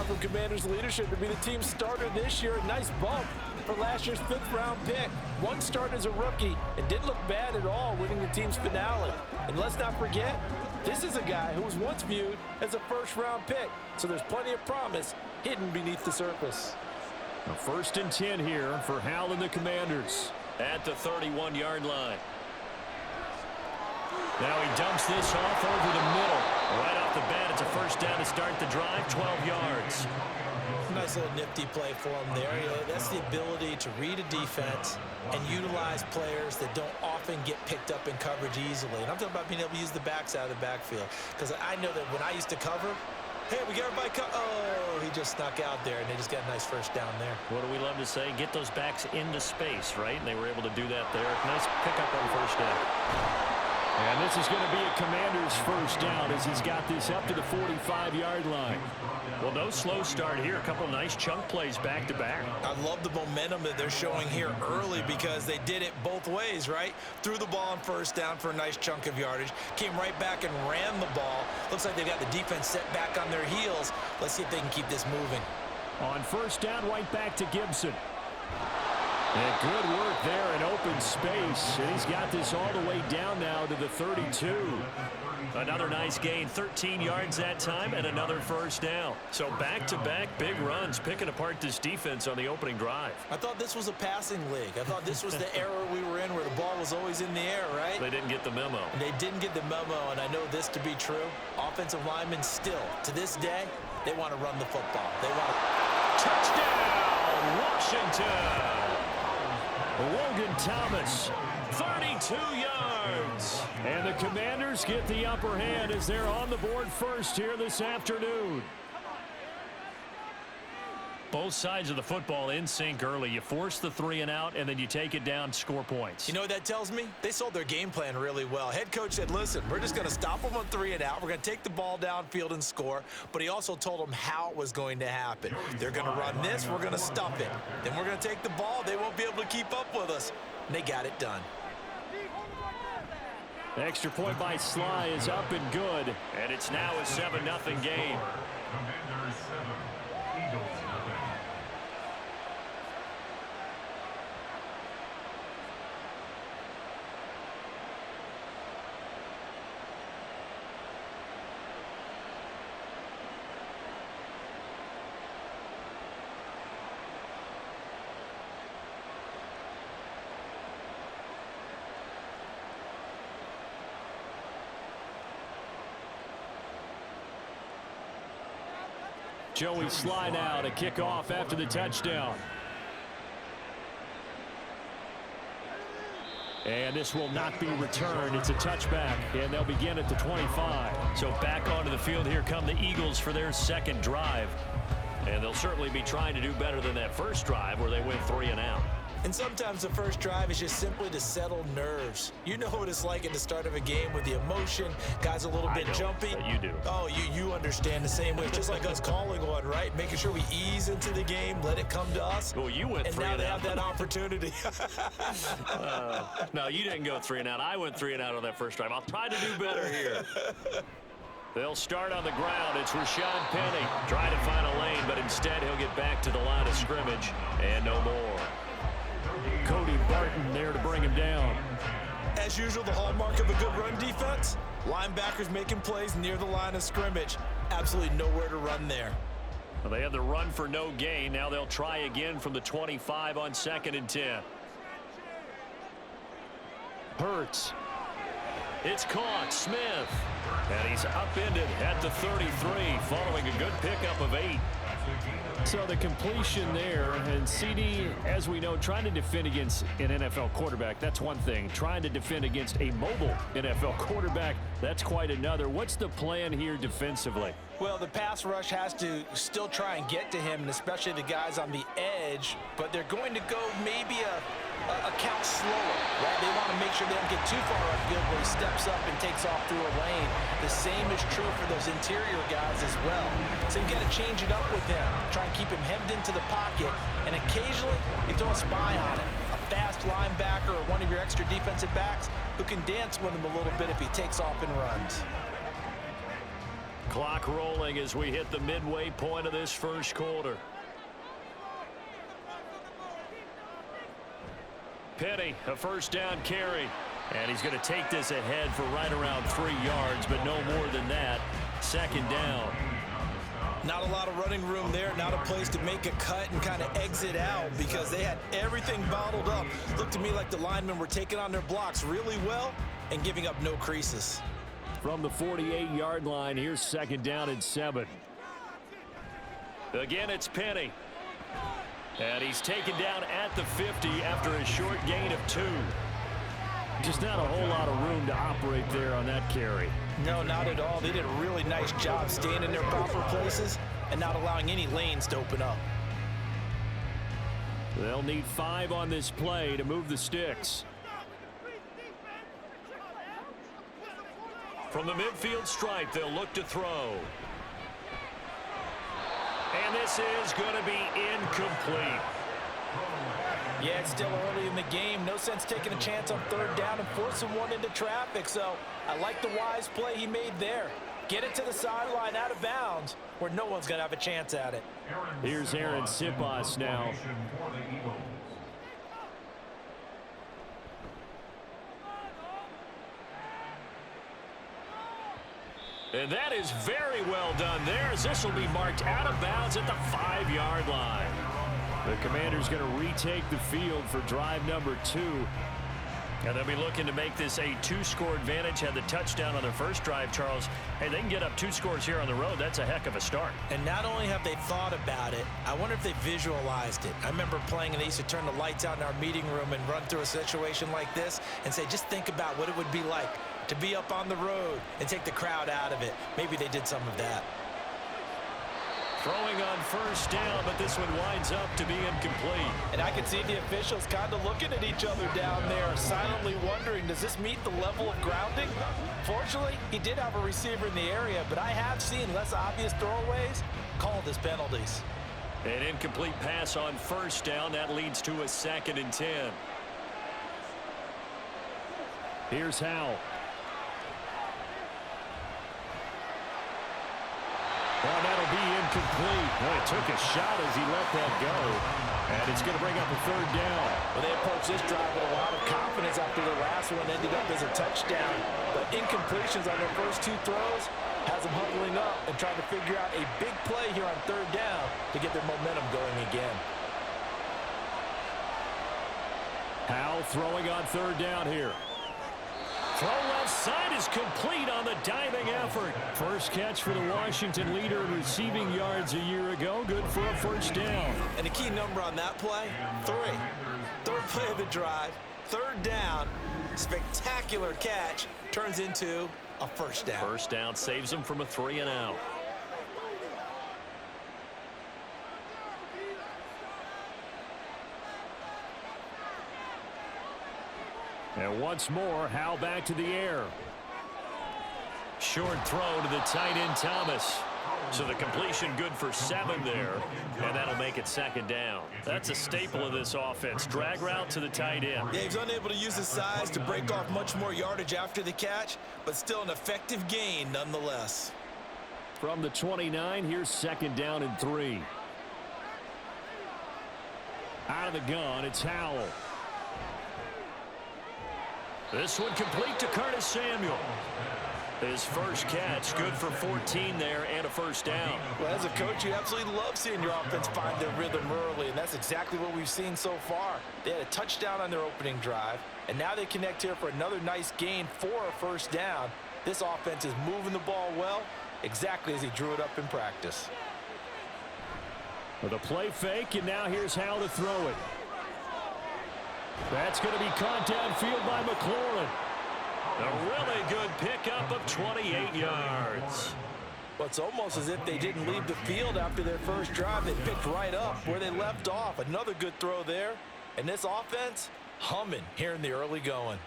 from Commanders leadership to be the team's starter this year. A nice bump for last year's 5th-round pick. One start as a rookie and didn't look bad at all, winning the team's finale. And let's not forget, this is a guy who was once viewed as a first-round pick, so there's plenty of promise hidden beneath the surface. A 1st and 10 here for Hal and the Commanders at the 31-yard line. Now he dumps this off over the middle. Right off the bat, it's a 1st down to start the drive, 12 yards. Nice little nifty play for him there. That's the ability to read a defense and utilize players that don't often get picked up in coverage easily. And I'm talking about being able to use the backs out of the backfield. Because I know that when I used to cover, hey, we got everybody oh, he just snuck out there, and they just got a nice 1st down there. What do we love to say? Get those backs into space, right? And they were able to do that there. Nice pickup on 1st down. And this is going to be a Commander's 1st down as he's got this up to the 45-yard line. Well, no slow start here. A couple nice chunk plays back-to-back. I love the momentum that they're showing here early because they did it both ways, right? Threw the ball on 1st down for a nice chunk of yardage. Came right back and ran the ball. Looks like they've got the defense set back on their heels. Let's see if they can keep this moving. On 1st down, right back to Gibson. And good work there in open space. And he's got this all the way down now to the 32. Another nice gain, 13 yards that time, and another 1st down. So back-to-back big runs, picking apart this defense on the opening drive. I thought this was a passing league. I thought this was the era we were in where the ball was always in the air, right? They didn't get the memo. And they didn't get the memo, and I know this to be true. Offensive linemen still, to this day, they want to run the football. They want to... Touchdown, Washington! Logan Thomas, 32 yards. And the Commanders get the upper hand as they're on the board first here this afternoon. Both sides of the football in sync early. You force the 3 and out, and then you take it down, score points. You know what that tells me? They sold their game plan really well. Head coach said, listen, we're just going to stop them on 3 and out. We're going to take the ball downfield and score. But he also told them how it was going to happen. They're going to run this. We're going to stuff it. Then we're going to take the ball. They won't be able to keep up with us. And they got it done. The extra point by Sly is up and good. And it's now a 7-0 game. Joey Sly now to kick off after the touchdown. And this will not be returned. It's a touchback, and they'll begin at the 25. So back onto the field, here come the Eagles for their 2nd drive. And they'll certainly be trying to do better than that 1st drive where they went 3 and out. And sometimes the 1st drive is just simply to settle nerves. You know what it's like at the start of a game with the emotion. Guys a little bit jumpy. You do. Oh, you understand the same way. It's just like us calling one, right? Making sure we ease into the game, let it come to us. Well, you went 3 and out. And now they have that opportunity. No, you didn't go 3 and out. I went 3 and out on that 1st drive. I'll try to do better here. They'll start on the ground. It's Rashad Penny. Trying to find a lane, but instead he'll get back to the line of scrimmage. And no more. Cody Barton there to bring him down. As usual, the hallmark of a good run defense, linebackers making plays near the line of scrimmage. Absolutely nowhere to run there. Well, they had the run for no gain. Now they'll try again from the 25 on 2nd and 10. Hurts. It's caught. Smith. And he's upended at the 33 following a good pickup of 8. So the completion there, and CD, as we know, trying to defend against an NFL quarterback, that's one thing. Trying to defend against a mobile NFL quarterback, that's quite another. What's the plan here defensively? Well, the pass rush has to still try and get to him, and especially the guys on the edge, but they're going to go maybe a count slower, right? They want to make sure they don't get too far upfield where he steps up and takes off through a lane. The same is true for those interior guys as well. So you got to change it up with him. Try and keep him hemmed into the pocket, and occasionally you throw a spy on him. A fast linebacker or one of your extra defensive backs who can dance with him a little bit if he takes off and runs. Clock rolling as we hit the midway point of this first quarter. Penny, a first down carry. And he's going to take this ahead for right around 3 yards, but no more than that. Second down. Not a lot of running room there, not a place to make a cut and kind of exit out because they had everything bottled up. Looked to me like the linemen were taking on their blocks really well and giving up no creases. From the 48-yard line, here's second down and 7. Again, it's Penny. And he's taken down at the 50 after a short gain of 2. Just not a whole lot of room to operate there on that carry. No, not at all. They did a really nice job staying in their proper places and not allowing any lanes to open up. They'll need 5 on this play to move the sticks. From the midfield stripe, they'll look to throw. And this is going to be incomplete. Yeah, it's still early in the game. No sense taking a chance on third down and forcing one into traffic. So I like the wise play he made there. Get it to the sideline out of bounds where no one's going to have a chance at it. Here's Aaron Sipas now. And that is very well done there, as this will be marked out of bounds at the 5-yard line. The Commanders going to retake the field for drive number 2. And they'll be looking to make this a 2-score advantage. Had the touchdown on their first drive, Charles. Hey, they can get up 2 scores here on the road. That's a heck of a start. And not only have they thought about it, I wonder if they visualized it. I remember playing and they used to turn the lights out in our meeting room and run through a situation like this and say, just think about what it would be like to be up on the road and take the crowd out of it. Maybe they did some of that. Throwing on first down, but this one winds up to be incomplete. And I can see the officials kind of looking at each other down there, silently wondering, does this meet the level of grounding? Fortunately, he did have a receiver in the area, but I have seen less obvious throwaways called as penalties. An incomplete pass on first down. That leads to a 2nd and 10. Here's Howell. Well, that'll be incomplete. Well, he took a shot as he let that go. And it's going to bring up a 3rd down. Well, they approached this drive with a lot of confidence after the last one ended up as a touchdown. But incompletions on their first 2 throws has them huddling up and trying to figure out a big play here on 3rd down to get their momentum going again. Howell throwing on 3rd down here. Throw left side is complete on the diving effort. First catch for the Washington leader in receiving yards a year ago. Good for a 1st down. And the key number on that play, 3. 3rd play of the drive, 3rd down, spectacular catch, turns into a 1st down. 1st down saves them from a 3 and out. And once more, Howell back to the air. Short throw to the tight end, Thomas. So the completion good for 7 there, and that'll make it 2nd down. That's a staple of this offense. Drag route to the tight end. Yeah, he's unable to use his size to break off much more yardage after the catch, but still an effective gain nonetheless. From the 29, here's 2nd down and 3. Out of the gun, it's Howell. This one complete to Curtis Samuel. His first catch, good for 14 there and a 1st down. Well, as a coach, you absolutely love seeing your offense find their rhythm early, and that's exactly what we've seen so far. They had a touchdown on their opening drive, and now they connect here for another nice gain for a 1st down. This offense is moving the ball well, exactly as he drew it up in practice. With a play fake, and now here's Howell to throw it. That's going to be caught downfield by McLaurin. A really good pickup of 28 yards. Well, it's almost as if they didn't leave the field after their first drive. They picked right up where they left off. Another good throw there. And this offense, humming here in the early going.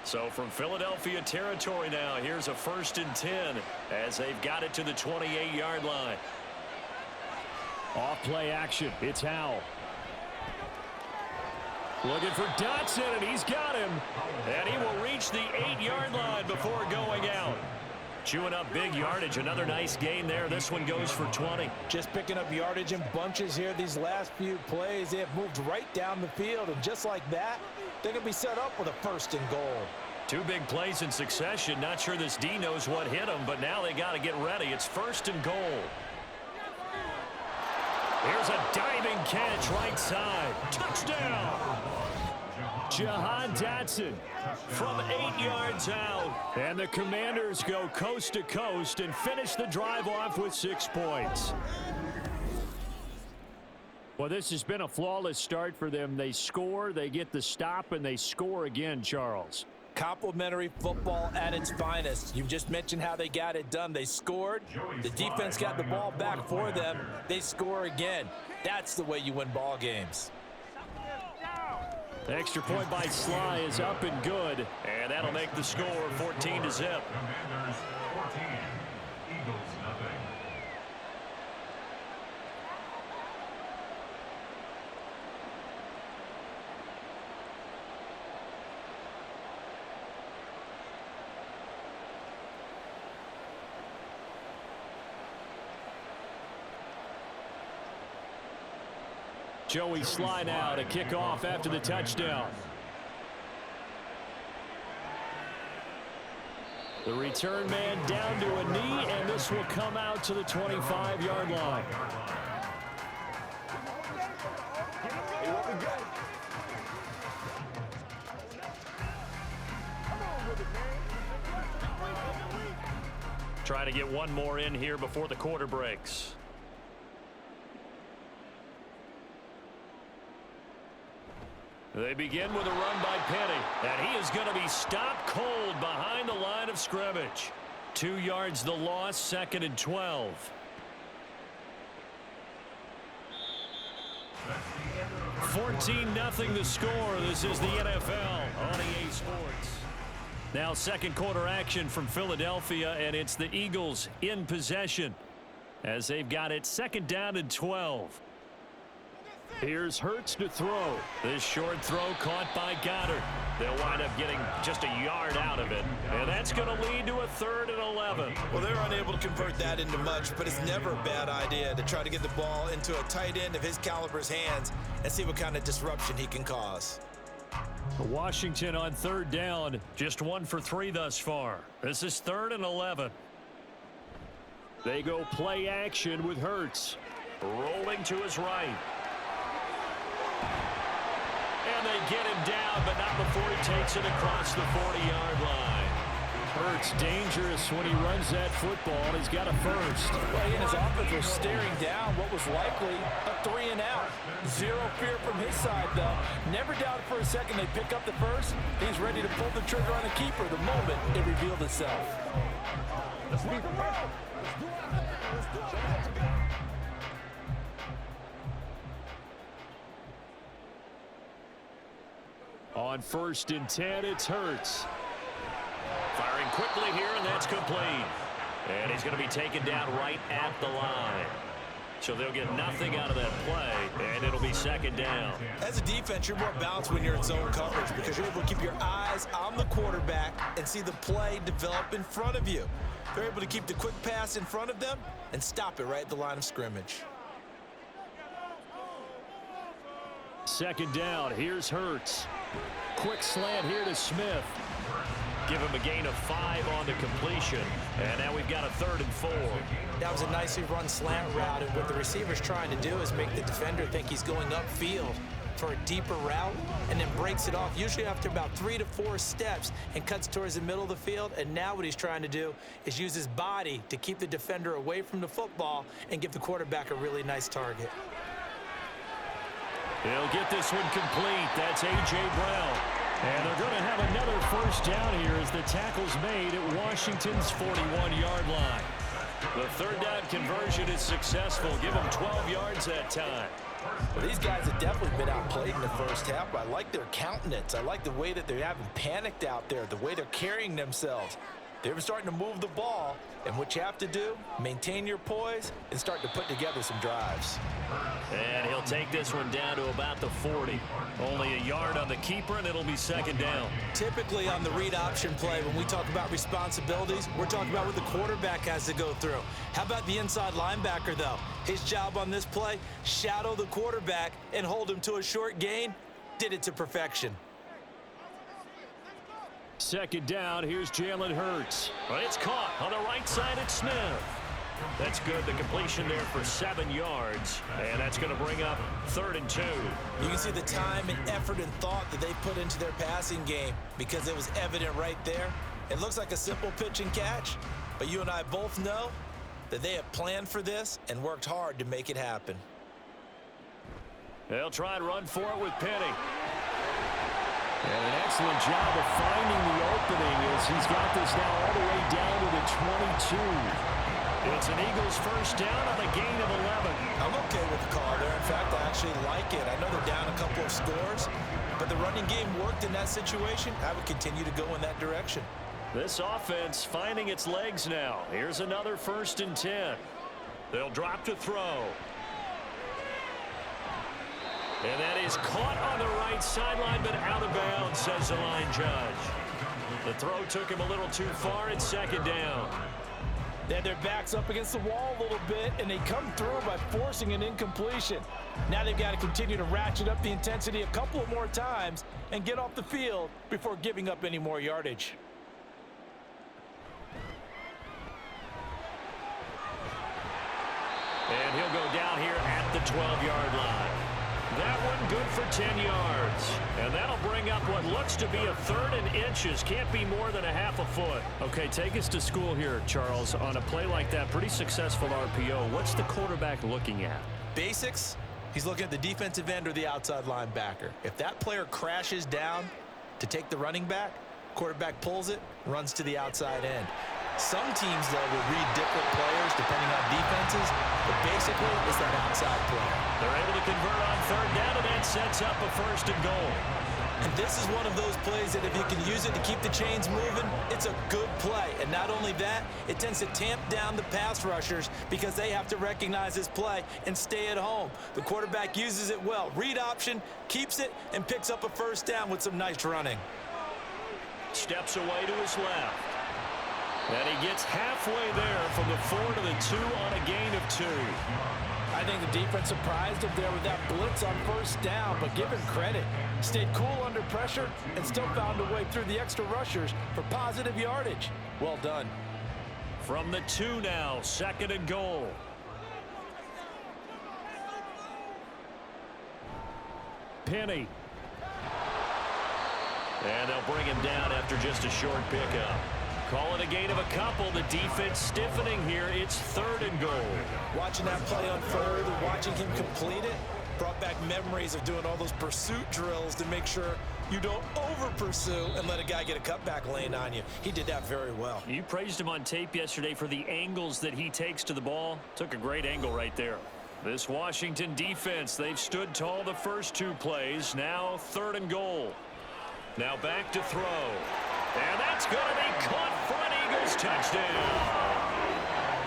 So from Philadelphia territory now, here's a 1st and 10 as they've got it to the 28-yard line. Off play action. It's Howell. Looking for Dotson, and he's got him. And he will reach the 8-yard line before going out. Chewing up big yardage. Another nice gain there. This one goes for 20. Just picking up yardage in bunches here these last few plays. They have moved right down the field, and just like that, they're going to be set up with a 1st and goal. 2 big plays in succession. Not sure this D knows what hit him, but now they got to get ready. It's 1st and goal. Here's a diving catch right side. Touchdown! Jahan Dotson from 8 yards out. And the Commanders go coast to coast and finish the drive off with 6 points. Well, this has been a flawless start for them. They score, they get the stop, and they score again, Charles. Complimentary football at its finest. You've just mentioned how they got it done. They scored. The defense got the ball back for them. They score again. That's the way you win ball games. The extra point by Sly is up and good, and that'll make the score 14-0. Joey Sly now to kick off after the touchdown. The return man down to a knee, and this will come out to the 25-yard line. Trying to get one more in here before the quarter breaks. They begin with a run by Penny, and he is going to be stopped cold behind the line of scrimmage. 2 yards the loss, 2nd and 12. 14-0 the score. This is the NFL on EA Sports. Now 2nd quarter action from Philadelphia, and it's the Eagles in possession as they've got it 2nd down and 12. Here's Hurts to throw. This short throw caught by Goddard. They'll wind up getting just a yard out of it. And that's going to lead to a 3rd and 11. Well, they're unable to convert that into much, but it's never a bad idea to try to get the ball into a tight end of his caliber's hands and see what kind of disruption he can cause. Washington on 3rd down. Just 1 for 3 thus far. This is 3rd and 11. They go play action with Hurts. Rolling to his right. And they get him down, but not before he takes it across the 40-yard line. Hurts dangerous when he runs that football. He's got a 1st. Well, he and his offense were staring down what was likely a 3 and out. Zero fear from his side, though. Never doubted for a second they pick up the 1st. He's ready to pull the trigger on a keeper the moment it revealed itself. Let's do it. On 1st and 10, it's Hurts. Firing quickly here, and that's complete. And he's going to be taken down right at the line. So they'll get nothing out of that play, and it'll be 2nd down. As a defense, you're more balanced when you're in zone coverage because you're able to keep your eyes on the quarterback and see the play develop in front of you. They're able to keep the quick pass in front of them and stop it right at the line of scrimmage. 2nd down. Here's Hurts. Quick slant here to Smith. Give him a gain of 5 on the completion. And now we've got a 3rd and 4. That was a nicely run slant route, and what the receiver's trying to do is make the defender think he's going upfield for a deeper route and then breaks it off, usually after about 3 to 4 steps, and cuts towards the middle of the field. And now what he's trying to do is use his body to keep the defender away from the football and give the quarterback a really nice target. He'll get this one complete. That's A.J. Brown. And they're going to have another 1st down here as the tackle's made at Washington's 41-yard line. The 3rd down conversion is successful. Give them 12 yards that time. Well, these guys have definitely been outplayed in the 1st half, but I like their countenance. I like the way that they haven't panicked out there, the way they're carrying themselves. They're starting to move the ball, and what you have to do, maintain your poise and start to put together some drives. And he'll take this one down to about the 40. Only a yard on the keeper, and it'll be second down. Typically on the read option play, when we talk about responsibilities, we're talking about what the quarterback has to go through. How about the inside linebacker, though? His job on this play, shadow the quarterback and hold him to a short gain. Did it to perfection. Second down, here's Jalen Hurts. But it's caught on the right side at Smith. That's good. The completion there for 7 yards. And that's going to bring up 3rd and 2. You can see the time and effort and thought that they put into their passing game because it was evident right there. It looks like a simple pitch and catch, but you and I both know that they have planned for this and worked hard to make it happen. They'll try and run for it with Penny. And an excellent job of finding the opening as he's got this now all the way down to the 22. It's an Eagles first down on a gain of 11. I'm okay with the call there. In fact, I actually like it. I know they're down a couple of scores, but the running game worked in that situation. I would continue to go in that direction. This offense finding its legs now. Here's another 1st and 10. They'll drop to throw. And that is caught on the right sideline, but out of bounds, says the line judge. The throw took him a little too far. It's second down. They had their backs up against the wall a little bit, and they come through by forcing an incompletion. Now they've got to continue to ratchet up the intensity a couple of more times and get off the field before giving up any more yardage. And he'll go down here at the 12-yard line. That one good for 10 yards. And that'll bring up what looks to be a 3rd and inches. Can't be more than a half a foot. Okay, take us to school here, Charles. On a play like that, pretty successful RPO. What's the quarterback looking at? Basics, he's looking at the defensive end or the outside linebacker. If that player crashes down to take the running back, quarterback pulls it, runs to the outside end. Some teams, though, will read different players depending on defenses, but basically it's that outside player. They're able to convert on 3rd down, and that sets up a 1st and goal. And this is one of those plays that if you can use it to keep the chains moving, it's a good play. And not only that, it tends to tamp down the pass rushers because they have to recognize this play and stay at home. The quarterback uses it well. Read option, keeps it, and picks up a 1st down with some nice running. Steps away to his left. And he gets halfway there from the 4 to the 2 on a gain of 2. I think the defense surprised him there with that blitz on 1st down, but give him credit. Stayed cool under pressure and still found a way through the extra rushers for positive yardage. Well done. From the 2 now, 2nd and goal. Penny. And they'll bring him down after just a short pickup. Call it a gain of a couple. The defense stiffening here. It's 3rd and goal. Watching that play unfold and watching him complete it brought back memories of doing all those pursuit drills to make sure you don't over-pursue and let a guy get a cutback lane on you. He did that very well. You praised him on tape yesterday for the angles that he takes to the ball. Took a great angle right there. This Washington defense, they've stood tall the first 2 plays. Now 3rd and goal. Now back to throw. And that's going to be caught for an Eagles touchdown.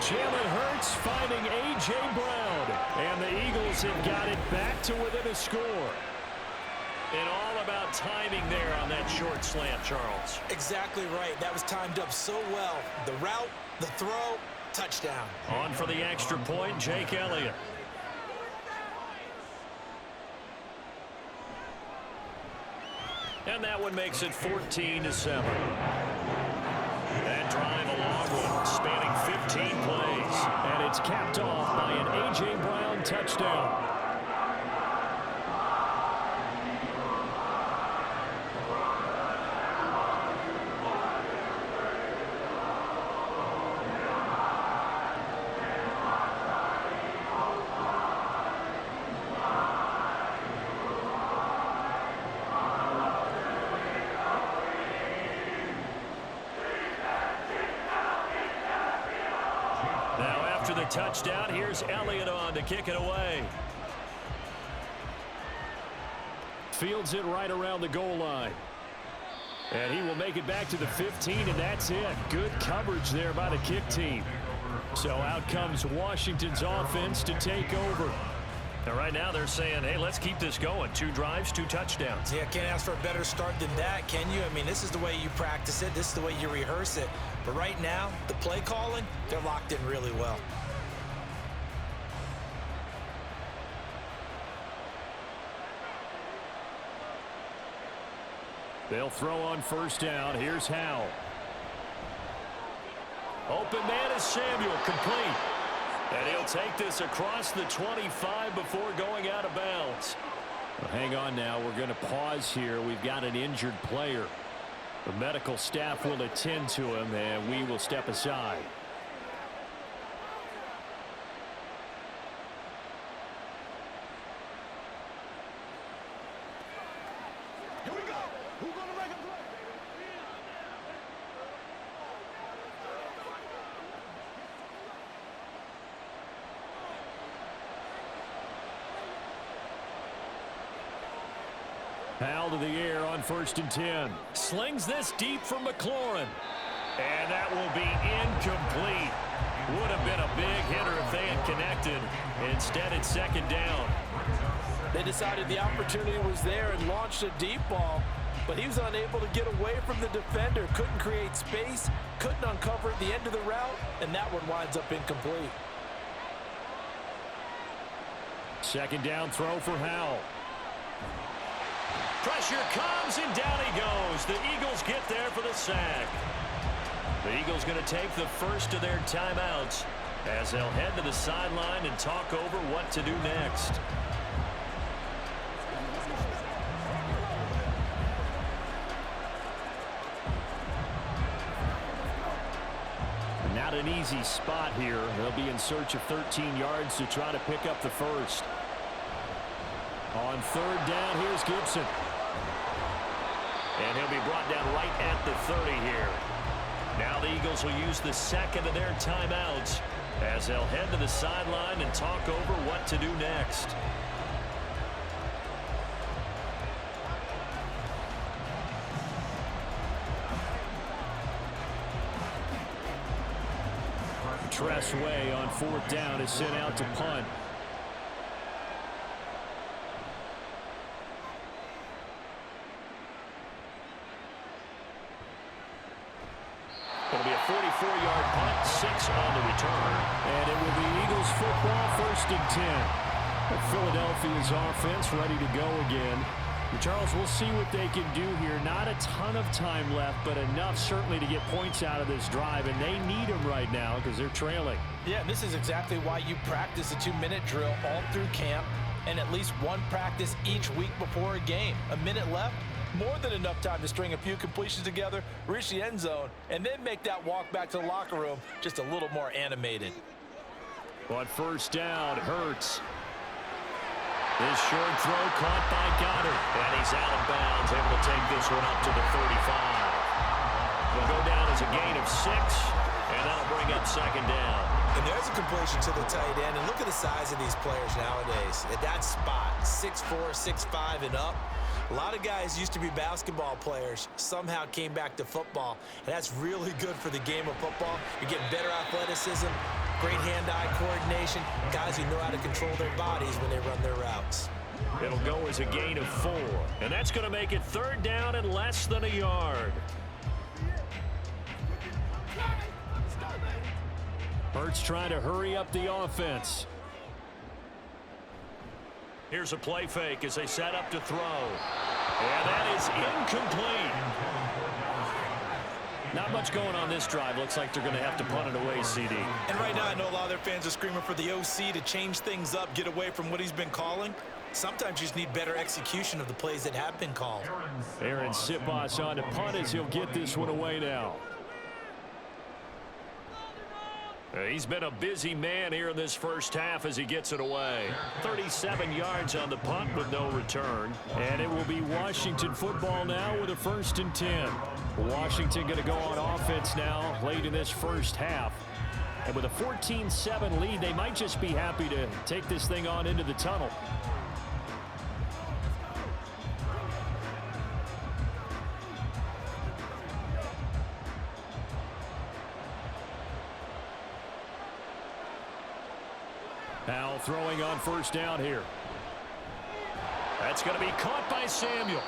Jalen Hurts finding A.J. Brown. And the Eagles have got it back to within a score. And all about timing there on that short slant, Charles. Exactly right. That was timed up so well. The route, the throw, touchdown. On for the extra point, Jake Elliott. And that one makes it 14-7. That drive a long one, spanning 15 plays. And it's capped off by an A.J. Brown touchdown. After the touchdown, here's Elliott on to kick it away. Fields it right around the goal line. And he will make it back to the 15, and that's it. Good coverage there by the kick team. So out comes Washington's offense to take over. And right now they're saying, hey, let's keep this going. 2 drives, 2 touchdowns. Yeah, can't ask for a better start than that, can you? I mean, this is the way you practice it. This is the way you rehearse it. But right now, the play calling, they're locked in really well. They'll throw on first down. Here's Howell. Open man is Samuel, complete. And he'll take this across the 25 before going out of bounds. Well, hang on now. We're going to pause here. We've got an injured player. The medical staff will attend to him, and we will step aside. Howell to the air on 1st and 10. Slings this deep from McLaurin. And that will be incomplete. Would have been a big hitter if they had connected. Instead, it's 2nd down. They decided the opportunity was there and launched a deep ball, but he was unable to get away from the defender. Couldn't create space, couldn't uncover at the end of the route, and that one winds up incomplete. 2nd down throw for Howell. Pressure comes, and down he goes. The Eagles get there for the sack. The Eagles going to take the first of their timeouts as they'll head to the sideline and talk over what to do next. Not an easy spot here. They'll be in search of 13 yards to try to pick up the first. On 3rd down, here's Gibson. And he'll be brought down right at the 30 here. Now the Eagles will use the 2nd of their timeouts as they'll head to the sideline and talk over what to do next. Tressway on 4th down is sent out to punt. It'll be a 44-yard punt, 6 on the return. And it will be Eagles football, 1st and 10. Philadelphia's offense ready to go again. Charles, we'll see what they can do here. Not a ton of time left, but enough certainly to get points out of this drive, and they need them right now because they're trailing. Yeah, and this is exactly why you practice a 2-minute drill all through camp and at least one practice each week before a game. A minute left, more than enough time to string a few completions together, reach the end zone, and then make that walk back to the locker room just a little more animated. On 1st down, Hurts. This short throw caught by Goddard. And he's out of bounds, able to take this one up to the 35. Will go down as a gain of 6, and that'll bring up 2nd down. And there's a completion to the tight end. And look at the size of these players nowadays. At that spot, 6'4", 6'5", and up. A lot of guys used to be basketball players, somehow came back to football. And that's really good for the game of football. You're getting better athleticism, great hand-eye coordination, guys who know how to control their bodies when they run their routes. It'll go as a gain of 4. And that's going to make it 3rd down and less than a yard. Hurts trying to hurry up the offense. Here's a play fake as they set up to throw. And that is incomplete. Not much going on this drive. Looks like they're going to have to punt it away, CD. And right now I know a lot of their fans are screaming for the OC to change things up, get away from what he's been calling. Sometimes you just need better execution of the plays that have been called. Aaron Sipos on to punt as he'll get this one away now. He's been a busy man here in this first half as he gets it away. 37 yards on the punt with no return. And it will be Washington football now with a 1st and 10. Washington going to go on offense now late in this first half. And with a 14-7 lead, they might just be happy to take this thing on into the tunnel. Howell throwing on first down here. That's going to be caught by Samuel.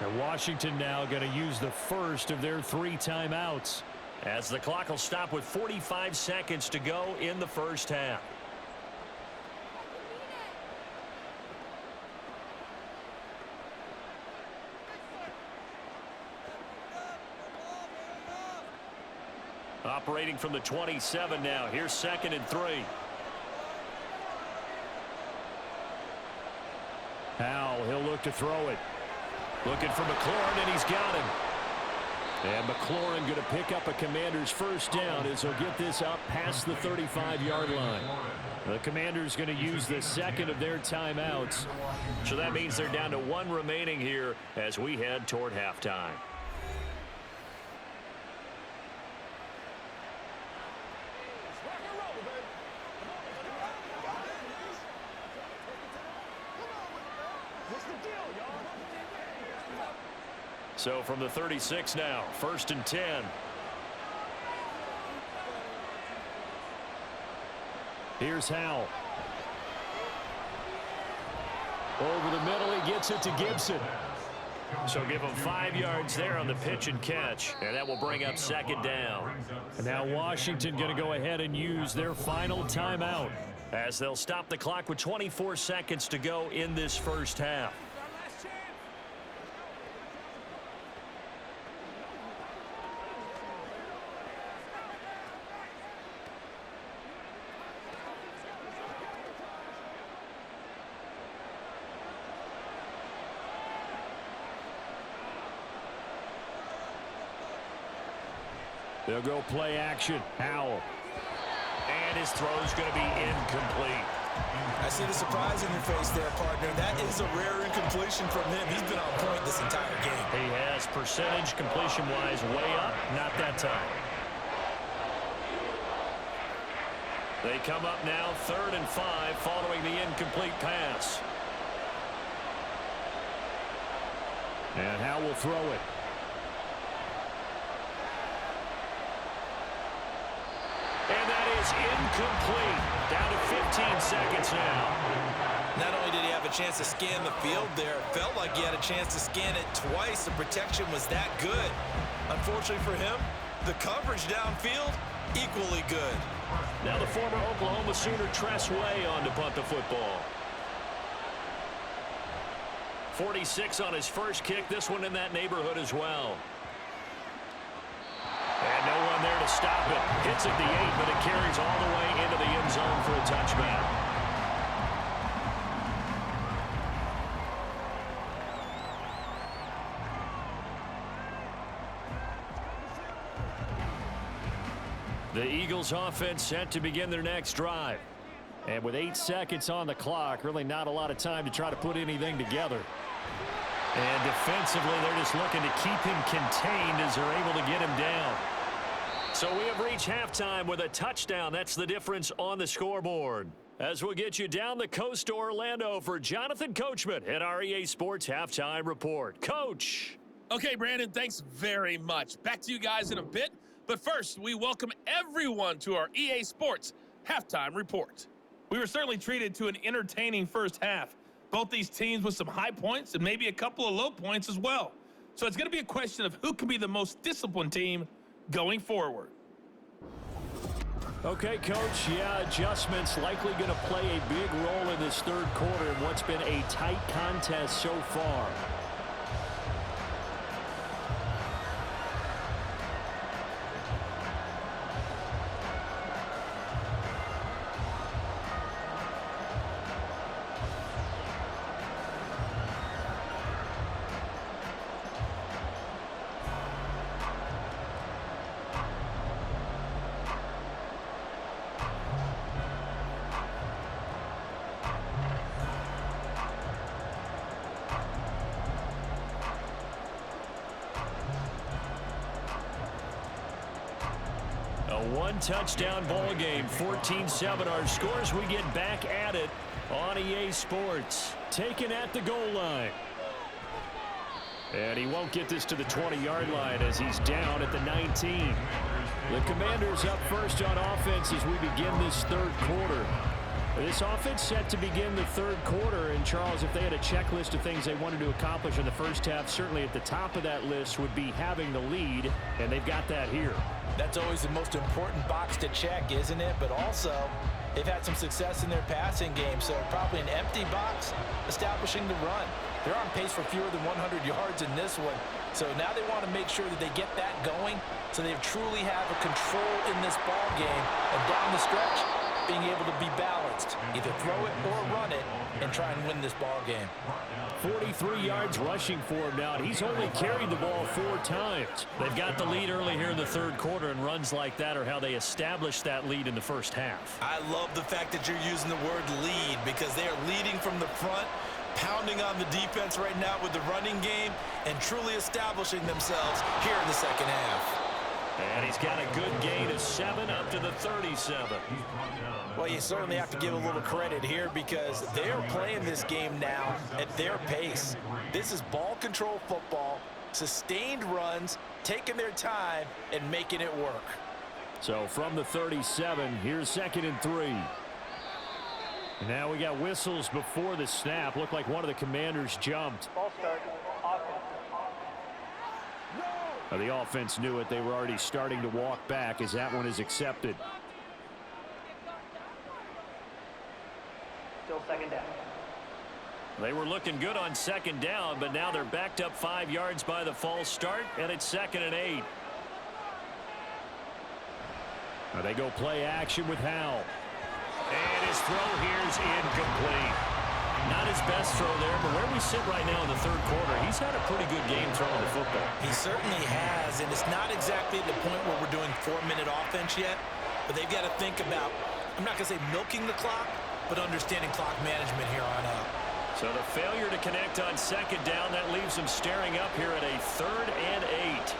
And Washington now going to use the first of their 3 timeouts. As the clock will stop with 45 seconds to go in the first half. Operating from the 27 now. Here's 2nd and 3. Howell, he'll look to throw it. Looking for McLaurin, and he's got him. And McLaurin going to pick up a Commanders first down as he'll get this up past the 35-yard line. The Commanders going to use the 2nd of their timeouts. So that means they're down to 1 remaining here as we head toward halftime. So from the 36 now, 1st and 10. Here's Howell. Over the middle, he gets it to Gibson. So give him 5 yards there on the pitch and catch, and that will bring up 2nd down. And now Washington going to go ahead and use their final timeout, as they'll stop the clock with 24 seconds to go in this first half. They'll go play action. Howell. And his throw's going to be incomplete. I see the surprise in your face there, partner. That is a rare incompletion from him. He's been on point this entire game. He has percentage completion-wise way up. Not that time. They come up now 3rd and 5 following the incomplete pass. And Howell will throw it. And that is incomplete. Down to 15 seconds now. Not only did he have a chance to scan the field there, it felt like he had a chance to scan it twice. The protection was that good. Unfortunately for him, the coverage downfield, equally good. Now the former Oklahoma Sooner Tress Way on to punt the football. 46 on his first kick. This one in that neighborhood as well. And no one there to stop it. Hits at the 8, but it carries all the way into the end zone for a touchback. The Eagles offense set to begin their next drive. And with 8 seconds on the clock, really not a lot of time to try to put anything together. And defensively, they're just looking to keep him contained as they're able to get him down. So we have reached halftime with a touchdown. That's the difference on the scoreboard. As we'll get you down the coast to Orlando for Jonathan Coachman at our EA Sports Halftime Report. Coach. Okay, Brandon, thanks very much. Back to you guys in a bit. But first, we welcome everyone to our EA Sports Halftime Report. We were certainly treated to an entertaining first half. Both these teams with some high points and maybe a couple of low points as well. So it's going to be a question of who can be the most disciplined team going forward. Okay, Coach, yeah, adjustments likely going to play a big role in this third quarter in what's been a tight contest so far. One-touchdown ball game, 14-7 our scores. We get back at it on EA Sports. Taken at the goal line. And he won't get this to the 20-yard line as he's down at the 19. The Commanders up first on offense as we begin this third quarter. This offense set to begin the third quarter, and Charles, if they had a checklist of things they wanted to accomplish in the first half, certainly at the top of that list would be having the lead, and they've got that here. That's always the most important box to check, isn't it? But also, they've had some success in their passing game, so probably an empty box establishing the run. They're on pace for fewer than 100 yards in this one, so now they want to make sure that they get that going so they truly have a control in this ball game, and down the stretch, being able to be balanced, either throw it or run it, and try and win this ball game. 43 yards rushing for him now, and he's only carried the ball 4 times. They've got the lead early here in the third quarter, and runs like that are how they established that lead in the first half. I love the fact that you're using the word lead because they are leading from the front, pounding on the defense right now with the running game, and truly establishing themselves here in the second half. And he's got a good gain of 7 up to the 37. Well, you certainly have to give a little credit here because they're playing this game now at their pace. This is ball control football, sustained runs, taking their time, and making it work. So from the 37, here's 2nd and 3. And now we got whistles before the snap. Looked like one of the Commanders jumped. Ball start. Offense. The offense knew it. They were already starting to walk back as that one is accepted. Still second down. They were looking good on 2nd down, but now they're backed up 5 yards by the false start, and it's 2nd and 8. Now they go play action with Howell. And his throw here is incomplete. Not his best throw there, but where we sit right now in the third quarter, he's had a pretty good game throwing the football. He certainly has, and it's not exactly the point where we're doing 4-minute offense yet, but they've got to think about, I'm not going to say milking the clock, but understanding clock management here on out. So the failure to connect on 2nd down, that leaves them staring up here at a 3rd and 8.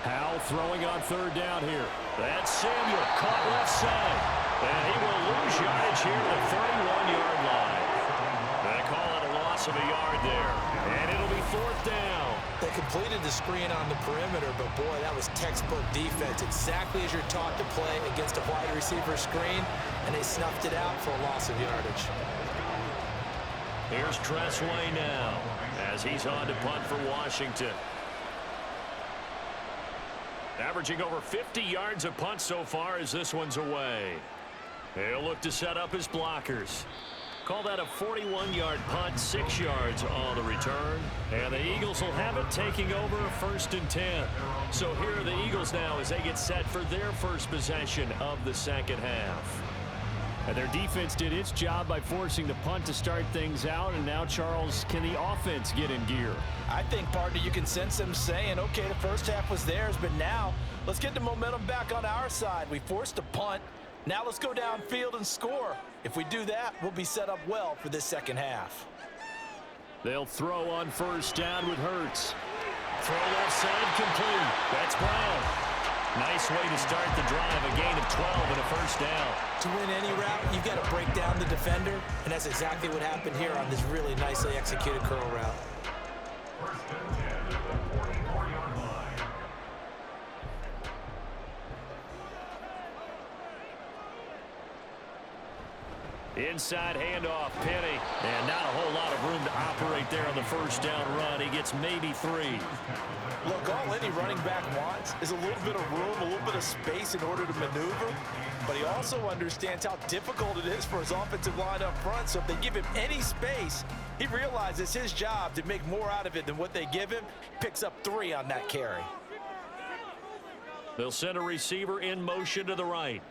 Howell throwing on 3rd down here. That's Samuel, caught left side. And he will lose yardage here to the 31-yard line. They call it a loss of a yard there. And it'll be 4th down. They completed the screen on the perimeter, but boy, that was textbook defense. Exactly as you're taught to play against a wide receiver screen, and they snuffed it out for a loss of yardage. Here's Tressway now as he's on to punt for Washington. Averaging over 50 yards a punt so far as this one's away. He'll look to set up his blockers. Call that a 41-yard punt, 6 yards on the return. And the Eagles will have it taking over 1st and 10. So here are the Eagles now as they get set for their first possession of the second half. And their defense did its job by forcing the punt to start things out. And now, Charles, can the offense get in gear? I think, partner, you can sense them saying, okay, the first half was theirs, but now let's get the momentum back on our side. We forced a punt. Now let's go downfield and score. If we do that, we'll be set up well for this second half. They'll throw on 1st down with Hurts. Throw left side complete. That's Brown. Nice way to start the drive. A gain of 12 and a 1st down. To win any route, you've got to break down the defender, and that's exactly what happened here on this really nicely executed curl route. Inside handoff, Penny. And not a whole lot of room to operate there on the 1st down run. He gets maybe 3. Look, all any running back wants is a little bit of room, a little bit of space in order to maneuver. But he also understands how difficult it is for his offensive line up front. So if they give him any space, he realizes his job to make more out of it than what they give him. Picks up 3 on that carry. They'll send a receiver in motion to the right.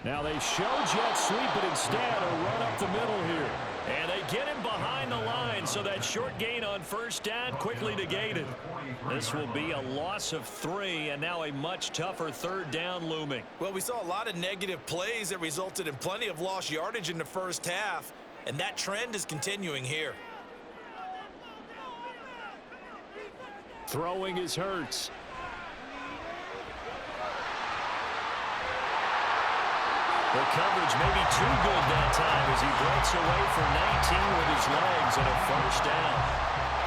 Now they show jet sweep, but instead a run up the middle here. And they get him behind the line, so that short gain on 1st down quickly negated. This will be a loss of 3, and now a much tougher 3rd down looming. Well, we saw a lot of negative plays that resulted in plenty of lost yardage in the first half, and that trend is continuing here. Throwing is Hurts. The coverage may be too good that time as he breaks away for 19 with his legs and a 1st down.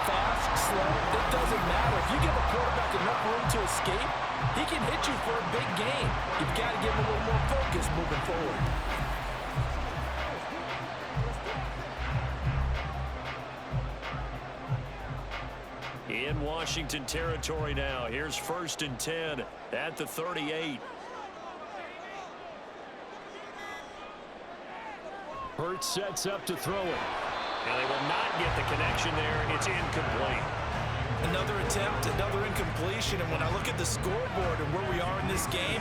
Fast, slow, it doesn't matter. If you give a quarterback enough room to escape, he can hit you for a big gain. You've got to give him a little more focus moving forward. in Washington territory now. Here's 1st and 10 at the 38. Hurts sets up to throw it. And they will not get the connection there. It's incomplete. Another attempt, another incompletion, and when I look at the scoreboard and where we are in this game,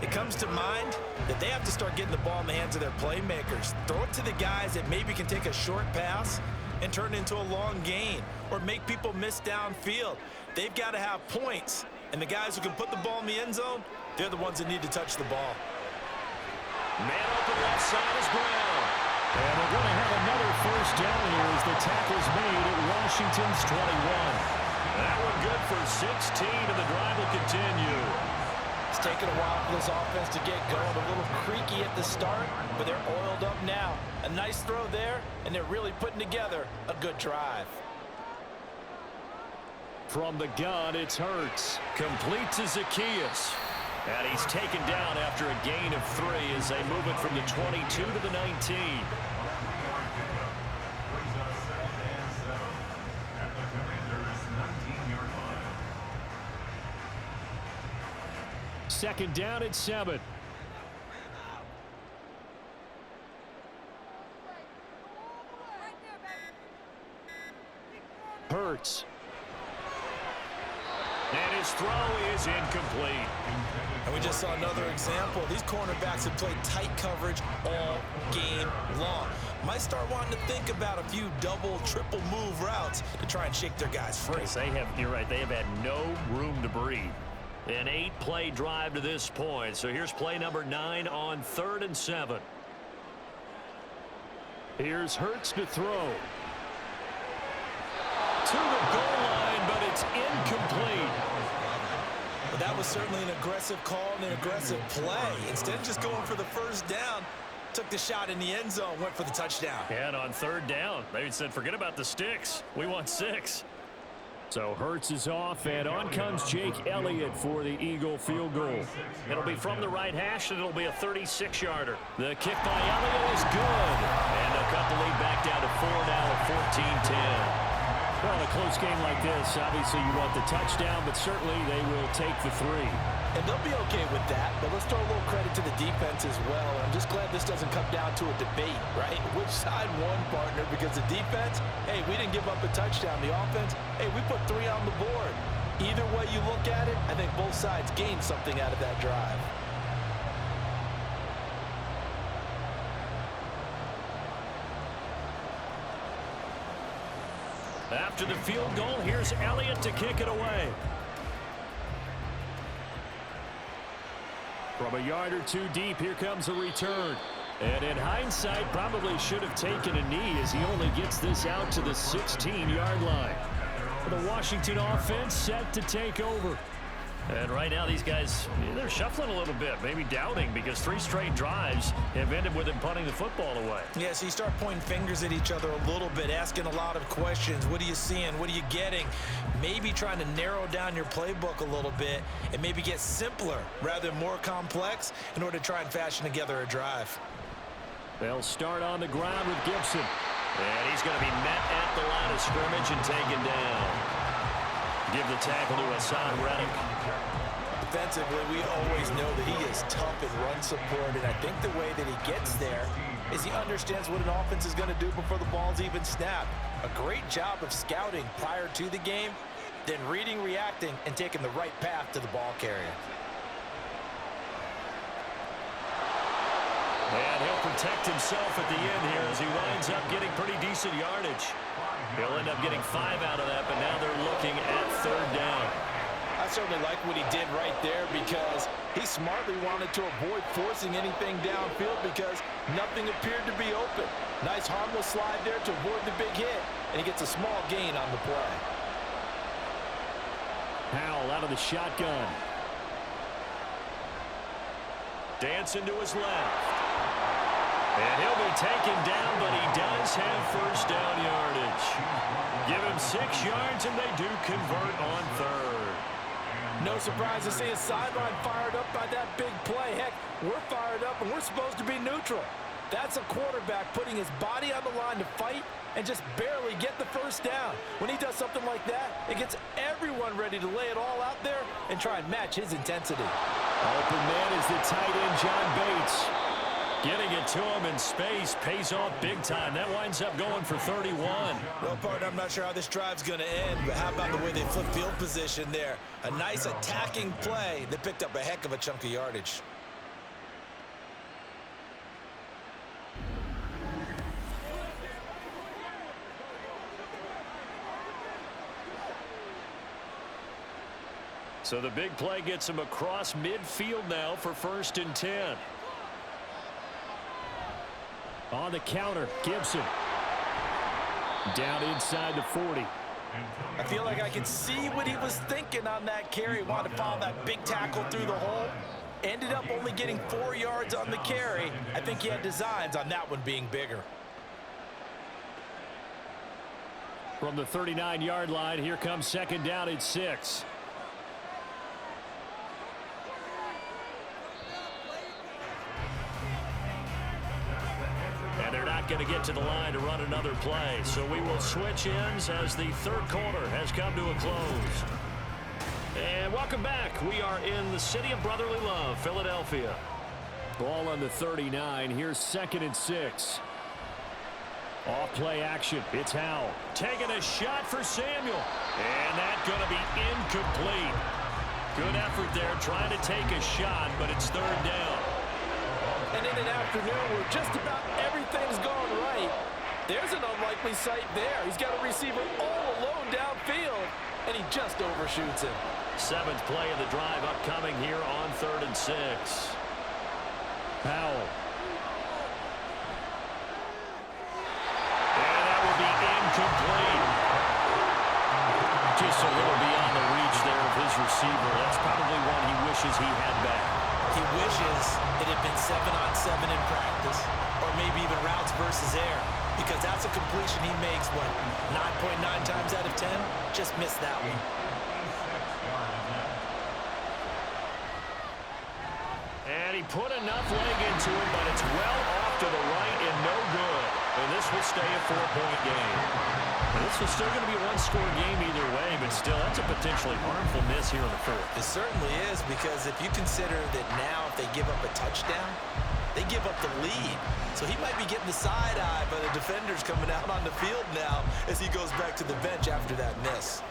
it comes to mind that they have to start getting the ball in the hands of their playmakers. Throw it to the guys that maybe can take a short pass and turn it into a long gain or make people miss downfield. They've got to have points, and the guys who can put the ball in the end zone, they're the ones that need to touch the ball. Man open left side is Brown. And they're going to have another 1st down here as the tackle's made at Washington's 21. That one good for 16, and the drive will continue. It's taken a while for this offense to get going. A little creaky at the start, but they're oiled up now. A nice throw there, and they're really putting together a good drive. From the gun, it's Hurts. Complete to Zacchaeus. And he's taken down after a gain of 3 as they move it from the 22 to the 19. Second down at 7. Hurts. And his throw is incomplete. And we just saw another example. These cornerbacks have played tight coverage all game long. Might start wanting to think about a few double, triple move routes to try and shake their guys free. You're right, they have had no room to breathe. An 8-play drive to this point. So here's play number 9 on 3rd and 7. Here's Hurts to throw. To the goal line, but it's incomplete. But that was certainly an aggressive call and an aggressive play. Instead of just going for the 1st down, took the shot in the end zone, went for the touchdown. And on 3rd down, they said, forget about the sticks. We want 6. So Hurts is off, and on comes Jake Elliott for the Eagle field goal. It'll be from the right hash, and it'll be a 36-yarder. The kick by Elliott is good. And they'll cut the lead back down to 4 now at 14-10. Well, a close game like this, obviously you want the touchdown, but certainly they will take the 3. And they'll be okay with that, but let's throw a little credit to the defense as well. I'm just glad this doesn't come down to a debate, right? Which side won, partner? Because the defense, hey, we didn't give up a touchdown. The offense, hey, we put 3 on the board. Either way you look at it, I think both sides gained something out of that drive. After the field goal, here's Elliott to kick it away. From a yard or 2 deep, here comes a return. And in hindsight, probably should have taken a knee as he only gets this out to the 16-yard line. The Washington offense set to take over. And right now, these guys, they're shuffling a little bit, maybe doubting, because 3 straight drives have ended with them punting the football away. Yeah, so you start pointing fingers at each other a little bit, asking a lot of questions. What are you seeing? What are you getting? Maybe trying to narrow down your playbook a little bit and maybe get simpler rather than more complex in order to try and fashion together a drive. They'll start on the ground with Gibson. And he's going to be met at the line of scrimmage and taken down. Give the tackle to Hassan Reddick. Defensively, we always know that he is tough in run support, and I think the way that he gets there is he understands what an offense is going to do before the ball's even snapped. A great job of scouting prior to the game, then reading, reacting, and taking the right path to the ball carrier. And he'll protect himself at the end here as he winds up getting pretty decent yardage. He'll end up getting 5 out of that, but now they're looking at 3rd down. I certainly like what he did right there because he smartly wanted to avoid forcing anything downfield because nothing appeared to be open. Nice harmless slide there to avoid the big hit, and he gets a small gain on the play. Howell out of the shotgun. Dancing to his left. And he'll be taken down, but he does have 1st down yardage. Give him 6 yards, and they do convert on 3rd. No surprise to see his sideline fired up by that big play. Heck, we're fired up, and we're supposed to be neutral. That's a quarterback putting his body on the line to fight and just barely get the first down. When he does something like that, it gets everyone ready to lay it all out there and try and match his intensity. Open man is the tight end, John Bates. Getting it to him in space pays off big time. That winds up going for 31. Well, partner, I'm not sure how this drive's going to end, but how about the way they flip field position there? A nice attacking play that picked up a heck of a chunk of yardage. So the big play gets him across midfield now for 1st and 10. On the counter, Gibson. Down inside the 40. I feel like I could see what he was thinking on that carry. Wanted to follow that big tackle through the hole. Ended up only getting 4 yards on the carry. I think he had designs on that one being bigger. From the 39-yard line, here comes 2nd down at 6. And they're not going to get to the line to run another play. So we will switch ends as the 3rd quarter has come to a close. And welcome back. We are in the city of brotherly love, Philadelphia. Ball on the 39. Here's 2nd and 6. Off play action. It's Howell. Taking a shot for Samuel. And that's going to be incomplete. Good effort there trying to take a shot, but it's 3rd down. And in an afternoon where just about everything's gone right, there's an unlikely sight there. He's got a receiver all alone downfield, and he just overshoots him. 7th play of the drive upcoming here on 3rd and 6. Powell. And that will be incomplete. Just a little beyond the reach there of his receiver. That's probably one he wishes he had back. He wishes it had been 7-on-7 in practice, or maybe even routes versus air, because that's a completion he makes, what, 9.9 times out of 10? Just missed that one. And he put enough leg into it, but it's well off to the right and no good. And this will stay a 4-point game. And this is still going to be a 1-score game either way, but still, that's a potentially harmful miss here in the 4th. It certainly is, because if you consider that now if they give up a touchdown, they give up the lead. So he might be getting the side eye by the defenders coming out on the field now as he goes back to the bench after that miss.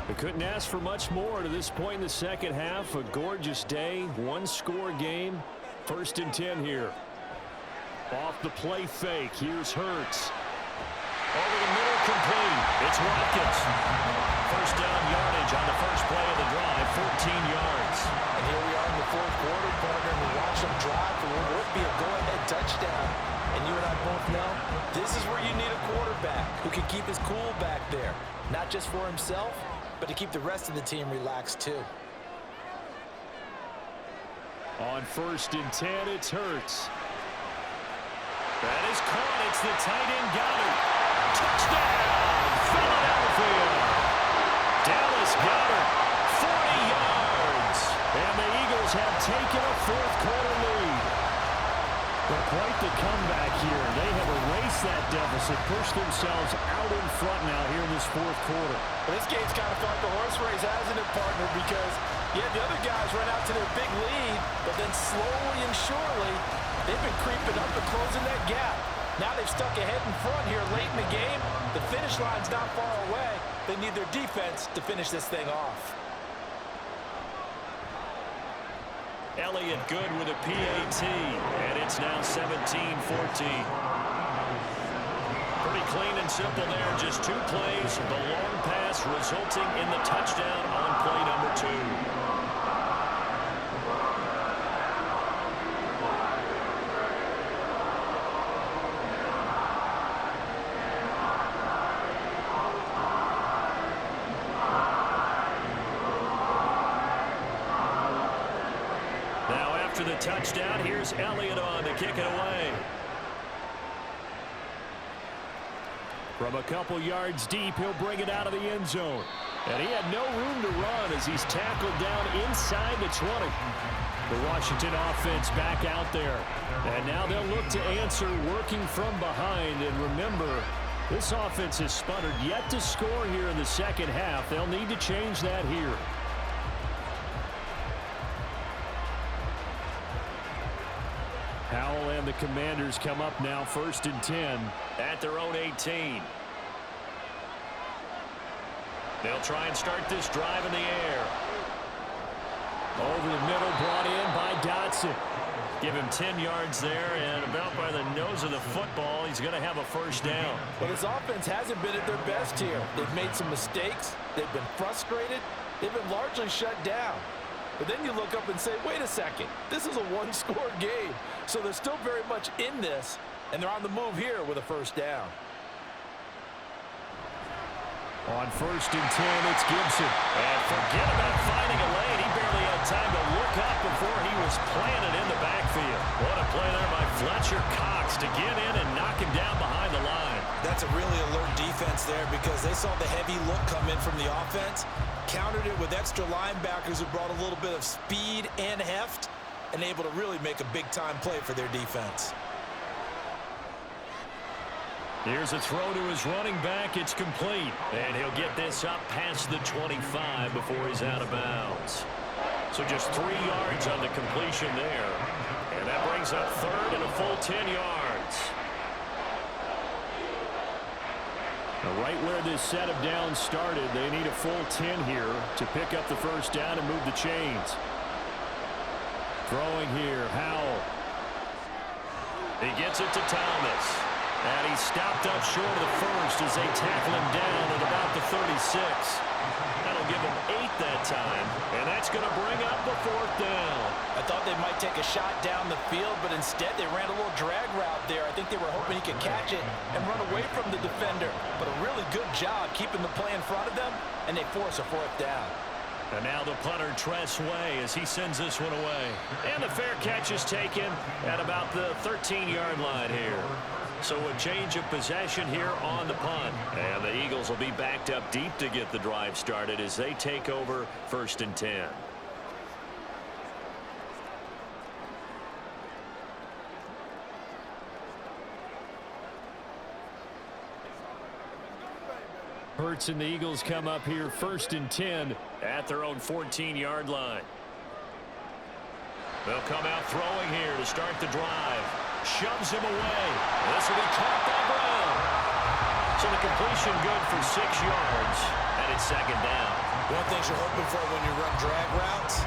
They couldn't ask for much more to this point in the 2nd half. A gorgeous day, 1-score game. 1st and 10 here. Off the play fake. Here's Hurts. Over the middle, complete. It's Watkins. 1st down yardage on the first play of the drive, 14 yards. And here we are in the 4th quarter, partner, and we watch them drive for what would be a go-ahead touchdown. And you and I both know this is where you need a quarterback who can keep his cool back there. Not just for himself, but to keep the rest of the team relaxed too. On 1st and 10, it's Hurts. That is caught. It's the tight end Goddard. Touchdown, Philadelphia. Dallas Goddard, 40 yards. And the Eagles have taken a 4th quarter lead. But quite the comeback here. They have erased that deficit, pushed themselves out in front now here in this 4th quarter. Well, this game's kind of felt like a horse race, hasn't it, partner? Because, yeah, the other guys run out to their big lead, but then slowly and surely, they've been creeping up and closing that gap. Now they've stuck ahead in front here late in the game. The finish line's not far away. They need their defense to finish this thing off. Elliott good with a PAT, and it's now 17-14. Pretty clean and simple there, just 2 plays. The long pass resulting in the touchdown on play number 2. After the touchdown, here's Elliott on to kick it away. From a couple yards deep, he'll bring it out of the end zone. And he had no room to run as he's tackled down inside the 20. The Washington offense back out there. And now they'll look to answer working from behind. And remember, this offense has sputtered yet to score here in the second half. They'll need to change that here. Howell and the Commanders come up now 1st and 10 at their own 18. They'll try and start this drive in the air. Over the middle, brought in by Dotson. Give him 10 yards there, and about by the nose of the football, he's going to have a first down. But his offense hasn't been at their best here. They've made some mistakes. They've been frustrated. They've been largely shut down. But then you look up and say, wait a second, this is a one-score game. So they're still very much in this, and they're on the move here with a first down. On 1st and 10, it's Gibson. And forget about finding a lane. He barely had time to look up before he was planted in the backfield. What a play there by Fletcher Cox to get in and knock him down behind the line. That's a really alert defense there because they saw the heavy look come in from the offense, countered it with extra linebackers who brought a little bit of speed and heft, and able to really make a big-time play for their defense. Here's a throw to his running back. It's complete. And he'll get this up past the 25 before he's out of bounds. So just 3 yards on the completion there. And that brings up 3rd and a full 10 yards. Now right where this set of downs started, they need a full 10 here to pick up the first down and move the chains. Throwing here, Howell. He gets it to Thomas. And he's stopped up short of the first as they tackle him down at about the 36. That'll give him 8 that time, and that's going to bring up the 4th down. I thought they might take a shot down the field, but instead they ran a little drag route there. I think they were hoping he could catch it and run away from the defender. But a really good job keeping the play in front of them, and they force a 4th down. And now the punter, Tress Way, as he sends this one away. And the fair catch is taken at about the 13-yard line here. So a change of possession here on the punt. And the Eagles will be backed up deep to get the drive started as they take over 1st and 10. Hurts and the Eagles come up here 1st and 10 at their own 14-yard line. They'll come out throwing here to start the drive. Shoves him away. This will be caught by Brown. So the completion good for 6 yards, and it's 2nd down. One thing you're hoping for when you run drag routes,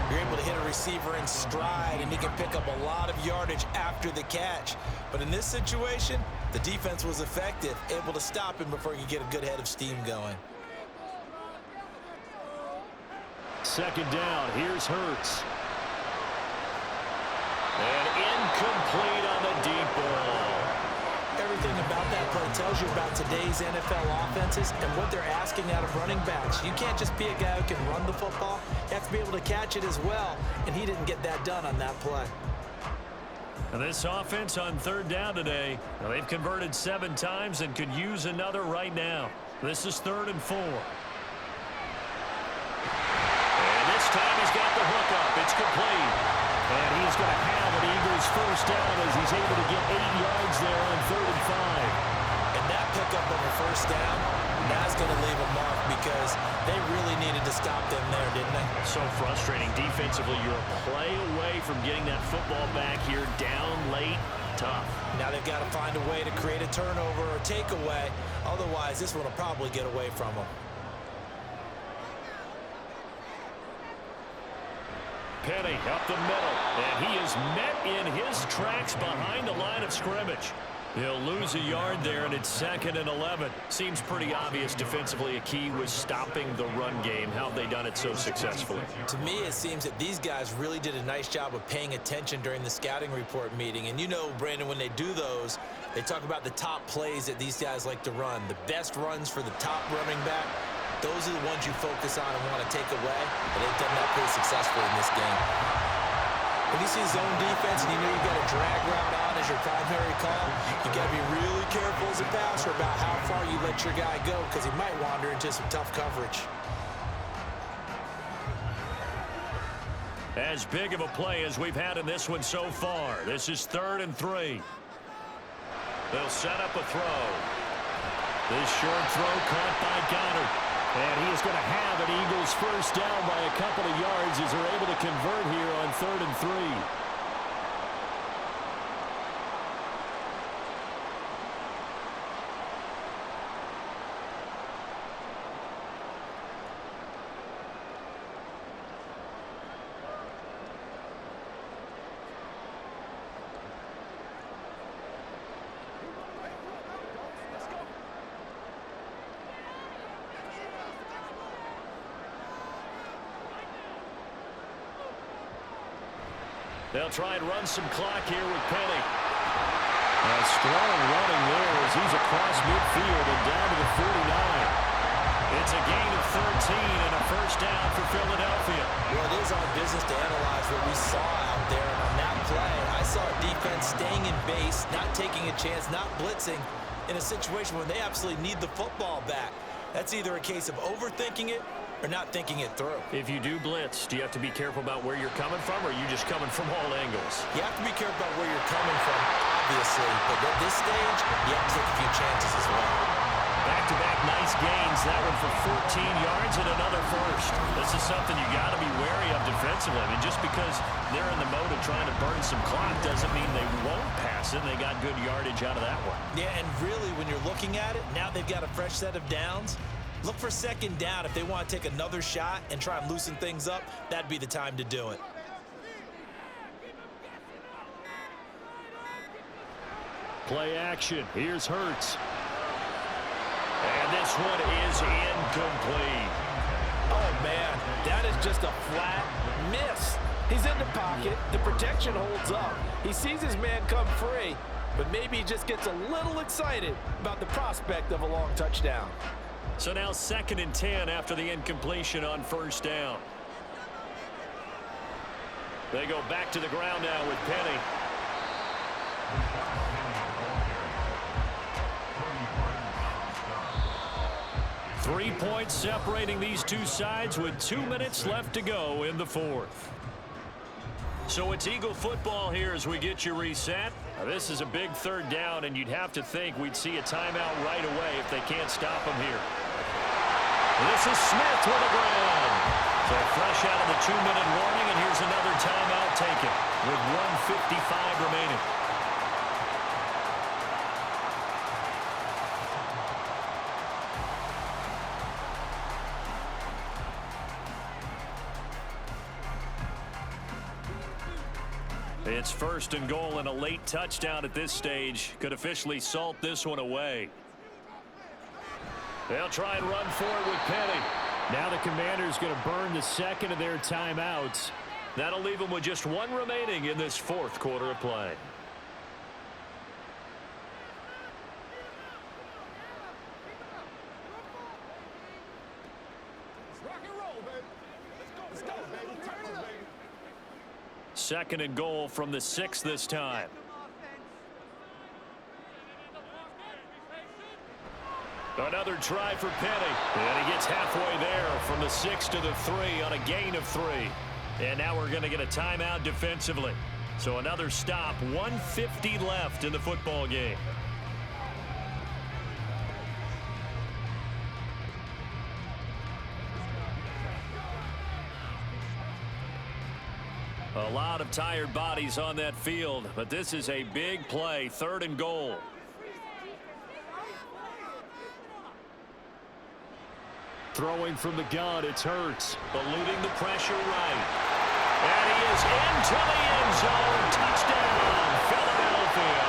you're able to hit a receiver in stride, and he can pick up a lot of yardage after the catch. But in this situation, the defense was effective, able to stop him before he could get a good head of steam going. 2nd down. Here's Hurts. And incomplete on the deep ball. Everything about that play tells you about today's NFL offenses and what they're asking out of running backs. You can't just be a guy who can run the football. You have to be able to catch it as well, and he didn't get that done on that play. And this offense on 3rd down today, well, they've converted 7 times and could use another right now. This is 3rd and 4. And this time he's got the hook up. It's complete. And he's going to have an Eagles first down as he's able to get 8 yards there on 3rd and 5. And that pickup of a first down, that's going to leave a mark because they really needed to stop them there, didn't they? So frustrating defensively. You're a play away from getting that football back here down late. Tough. Now they've got to find a way to create a turnover or takeaway. Otherwise, this one will probably get away from them. Penny up the middle, and he is met in his tracks behind the line of scrimmage. He'll lose a yard there, and it's 2nd and 11. Seems pretty obvious defensively a key was stopping the run game. How have they done it so successfully? To me, it seems that these guys really did a nice job of paying attention during the scouting report meeting. And you know, Brandon, when they do those, they talk about the top plays that these guys like to run. The best runs for the top running back. Those are the ones you focus on and want to take away, but they've done that pretty successfully in this game. When you see zone defense and you know you've got a drag route on as you're primary call. You got to be really careful as a passer about how far you let your guy go because he might wander into some tough coverage. As big of a play as we've had in this one so far. This is 3rd and 3. They'll set up a throw. This short throw caught by Goddard. And he is going to have an Eagles first down by a couple of yards as they're able to convert here on 3rd and 3. They'll try and run some clock here with Penny. A strong running there as he's across midfield and down to the 49. It's a gain of 13 and a first down for Philadelphia. Well, it is our business to analyze what we saw out there. And on that play, I saw a defense staying in base, not taking a chance, not blitzing in a situation where they absolutely need the football back. That's either a case of overthinking it or not thinking it through. If you do blitz, do you have to be careful about where you're coming from, or are you just coming from all angles? You have to be careful about where you're coming from, obviously, but at this stage, you have to take a few chances as well. Back-to-back nice gains. That one for 14 yards and another first. This is something you got to be wary of defensively. I mean, just because they're in the mode of trying to burn some clock doesn't mean they won't pass it. They got good yardage out of that one. Yeah, and really, when you're looking at it, now they've got a fresh set of downs. Look for 2nd down. If they want to take another shot and try and loosen things up, that'd be the time to do it. Play action. Here's Hurts. And this one is incomplete. Oh, man, that is just a flat miss. He's in the pocket. The protection holds up. He sees his man come free, but maybe he just gets a little excited about the prospect of a long touchdown. So now 2nd and 10 after the incompletion on first down. They go back to the ground now with Penny. Three points separating these two sides with 2 minutes left to go in the 4th. So it's Eagle football here as we get you reset. Now, this is a big 3rd down, and you'd have to think we'd see a timeout right away if they can't stop them here. This is Smith with a grab. So fresh out of the 2-minute warning, and here's another timeout taken with 1:55 remaining. It's 1st and goal, and a late touchdown at this stage could officially salt this one away. They'll try and run for it with Penny. Now the Commanders going to burn the 2nd of their timeouts. That'll leave them with just 1 remaining in this 4th quarter of play. Second and goal from the 6 this time. Another try for Penny. And he gets halfway there from the 6 to the 3 on a gain of 3. And now we're going to get a timeout defensively. So another stop. 1:50 left in the football game. A lot of tired bodies on that field, but this is a big play. 3rd and goal. Throwing from the gun, it's Hurts. Eluding the pressure right. And he is into the end zone. Touchdown, Philadelphia.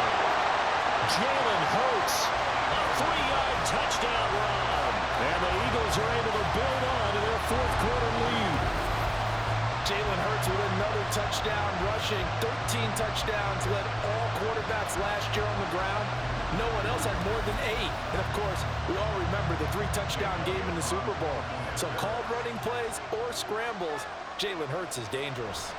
Jalen Hurts. A 3-yard touchdown run. And the Eagles are able to build on to their 4th quarter lead. Jalen Hurts with another touchdown rushing. 13 touchdowns, led all quarterbacks last year on the ground. No one else had more than 8. And, of course, we all remember the 3-touchdown game in the Super Bowl. So called running plays or scrambles, Jalen Hurts is dangerous.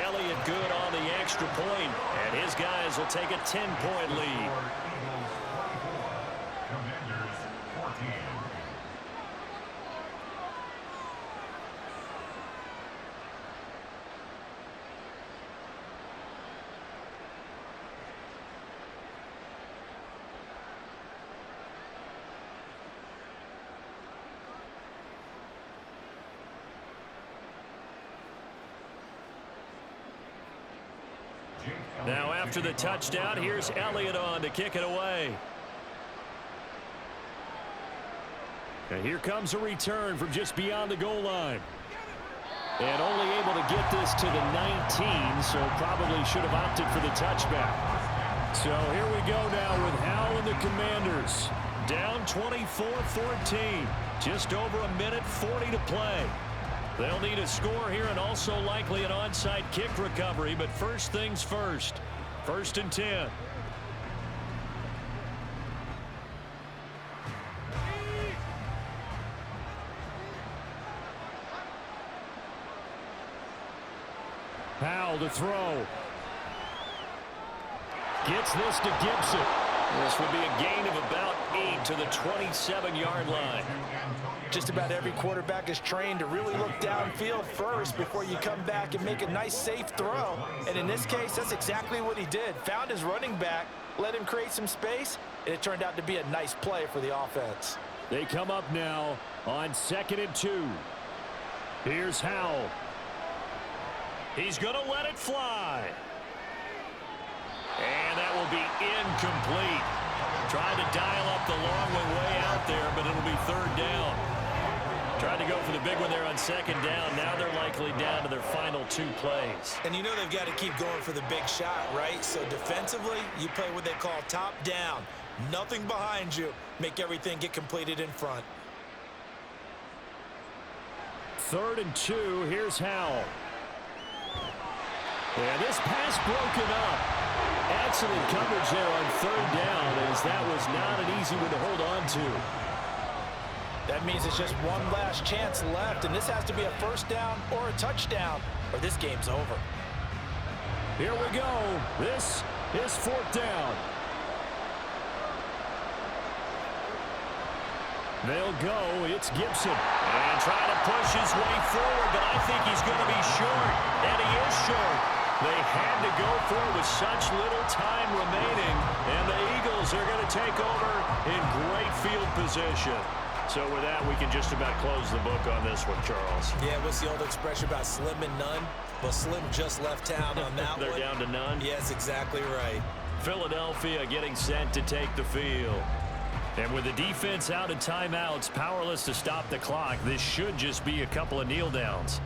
Elliott good on the extra point, and his guys will take a 10-point lead. Now after the touchdown, here's Elliott on to kick it away. And here comes a return from just beyond the goal line. And only able to get this to the 19, so probably should have opted for the touchback. So here we go now with Howell and the Commanders. Down 24-14. Just over a minute 40 to play. They'll need a score here and also likely an onside kick recovery, but first things first. 1st and 10. Powell to throw. Gets this to Gibson. This would be a gain of about 8 to the 27-yard line. Just about every quarterback is trained to really look downfield first before you come back and make a nice, safe throw. And in this case, that's exactly what he did. Found his running back, let him create some space, and it turned out to be a nice play for the offense. They come up now on 2nd and 2. Here's Howell. He's going to let it fly. And that will be incomplete. Trying to dial up the long way out there, but it'll be 3rd down. Tried to go for the big one there on 2nd down. Now they're likely down to their final 2 plays. And you know they've got to keep going for the big shot, right? So defensively, you play what they call top down. Nothing behind you. Make everything get completed in front. 3rd and 2. Here's Howell. And this pass broken up. Excellent coverage there on 3rd down, as that was not an easy one to hold on to. That means it's just one last chance left, and this has to be a 1st down or a touchdown, or this game's over. Here we go. This is 4th down. They'll go. It's Gibson. And trying to push his way forward, but I think he's going to be short. And he is short. They had to go for it with such little time remaining. And the Eagles are going to take over in great field position. So with that, we can just about close the book on this one, Charles. Yeah, what's the old expression about slim and none? Well, Slim just left town on that They're one. down to none? Yes, exactly right. Philadelphia getting set to take the field. And with the defense out of timeouts, powerless to stop the clock, this should just be a couple of kneel downs.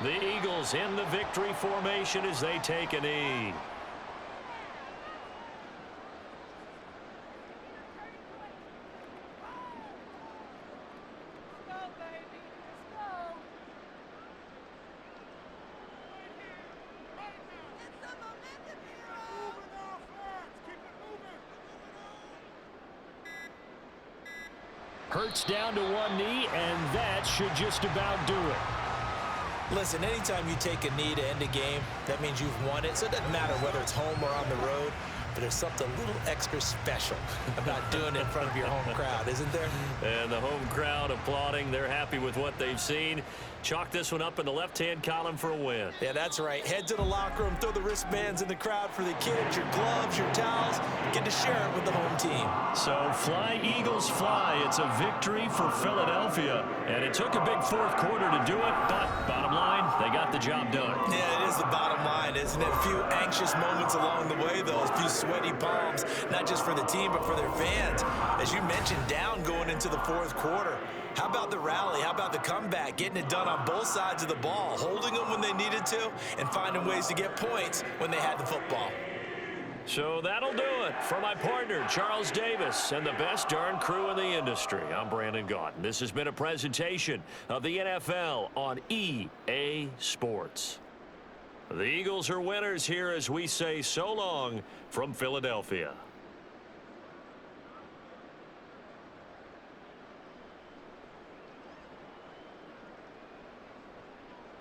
The Eagles in the victory formation as they take a knee. Hurts down to one knee, and that should just about do it. Listen, anytime you take a knee to end a game, that means you've won it. So it doesn't matter whether it's home or on the road, but there's something a little extra special about doing it in front of your home crowd, isn't there? And the home crowd applauding. They're happy with what they've seen. Chalk this one up in the left-hand column for a win. Yeah, that's right. Head to the locker room, throw the wristbands in the crowd for the kids, your gloves, your towels. Get to share it with the home team. So fly, Eagles, fly. It's a victory for Philadelphia. And it took a big 4th quarter to do it, but bottom line, they got the job done. Yeah, it is the bottom line, isn't it? A few anxious moments along the way, though. A few sweaty palms, not just for the team, but for their fans. As you mentioned, down going into the 4th quarter. How about the rally? How about the comeback? Getting it done on both sides of the ball, holding them when they needed to, and finding ways to get points when they had the football. So that'll do it. For my partner, Charles Davis, and the best darn crew in the industry, I'm Brandon Gaudin. This has been a presentation of the NFL on EA Sports. The Eagles are winners here as we say so long from Philadelphia.